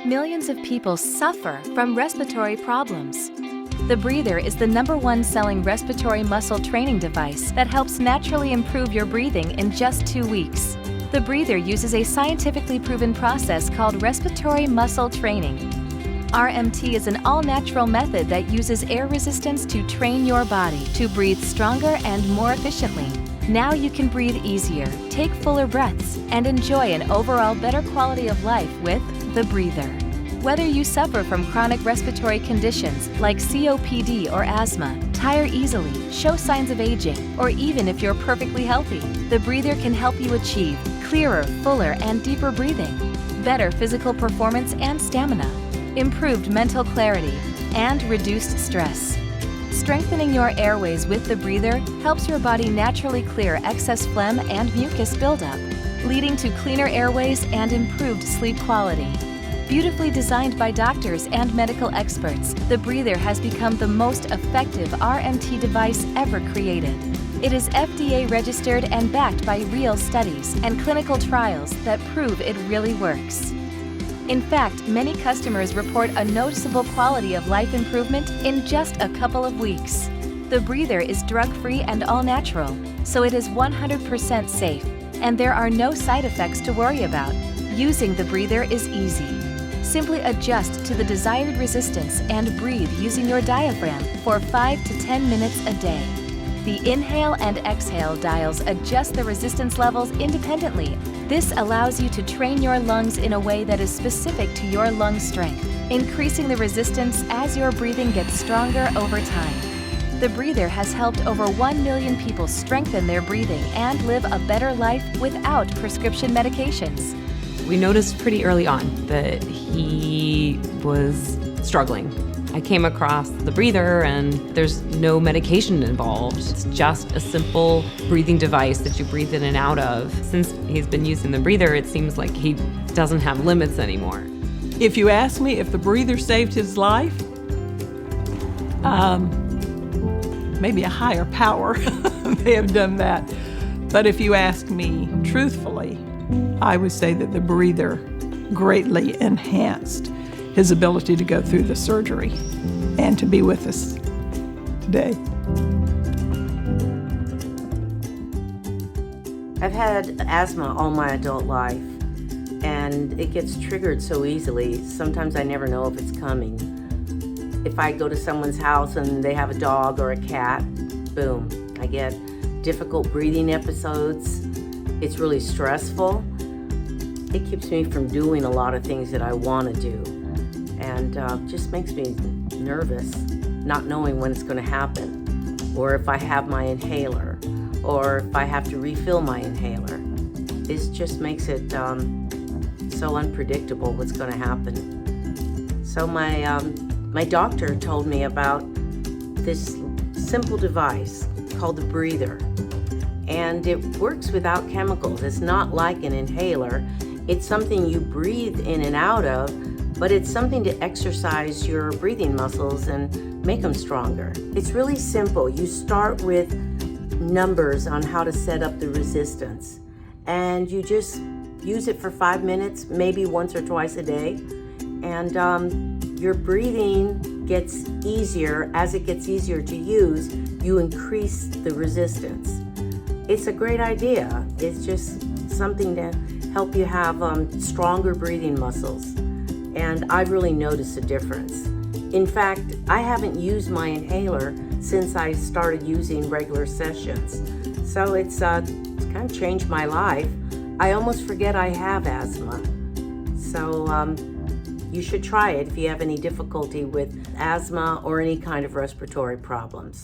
millions of people suffer from respiratory problems. The breather is the #1 selling respiratory muscle training device that helps naturally improve your breathing in just 2 weeks. The breather uses a scientifically proven process called respiratory muscle training. RMT is an all-natural method that uses air resistance to train your body to breathe stronger and more efficiently. Now you can breathe easier, take fuller breaths, and enjoy an overall better quality of life with the breather. Whether you suffer from chronic respiratory conditions like COPD or asthma, tire easily, show signs of aging, or even if you're perfectly healthy, the breather can help you achieve clearer, fuller, and deeper breathing, better physical performance and stamina, improved mental clarity, and reduced stress. Strengthening your airways with the breather helps your body naturally clear excess phlegm and mucus buildup, leading to cleaner airways and improved sleep quality. Beautifully designed by doctors and medical experts, the breather has become the most effective RMT device ever created. It is FDA registered and backed by real studies and clinical trials that prove it really works. In fact, many customers report a noticeable quality of life improvement in just a couple of weeks. The breather is drug-free and all-natural, so it is 100% safe, and there are no side effects to worry about. Using the breather is easy. Simply adjust to the desired resistance and breathe using your diaphragm for 5 to 10 minutes a day. The inhale and exhale dials adjust the resistance levels independently. This allows you to train your lungs in a way that is specific to your lung strength, increasing the resistance as your breathing gets stronger over time. The breather has helped over 1 million people strengthen their breathing and live a better life without prescription medications. We noticed pretty early on that he was struggling. I came across the breather and there's no medication involved. It's just a simple breathing device that you breathe in and out of. Since he's been using the breather, it seems like he doesn't have limits anymore. If you ask me if the breather saved his life, maybe a higher power may have done that. But if you ask me truthfully, I would say that the breather greatly enhanced his ability to go through the surgery and to be with us today. I've had asthma all my adult life, and it gets triggered so easily. Sometimes I never know if it's coming. If I go to someone's house and they have a dog or a cat, boom, I get difficult breathing episodes. It's really stressful. It keeps me from doing a lot of things that I want to do, and just makes me nervous, not knowing when it's going to happen, or if I have my inhaler, or if I have to refill my inhaler. This just makes it so unpredictable what's going to happen. So my doctor told me about this simple device called the breather, and it works without chemicals. It's not like an inhaler. It's something you breathe in and out of, but it's something to exercise your breathing muscles and make them stronger. It's really simple. You start with numbers on how to set up the resistance, and you just use it for 5 minutes, maybe once or twice a day, and your breathing gets easier. As it gets easier to use, you increase the resistance. It's a great idea. It's just something to help you have stronger breathing muscles. And I've really noticed a difference. In fact, I haven't used my inhaler since I started using regular sessions. So it's kind of changed my life. I almost forget I have asthma. So you should try it if you have any difficulty with asthma or any kind of respiratory problems.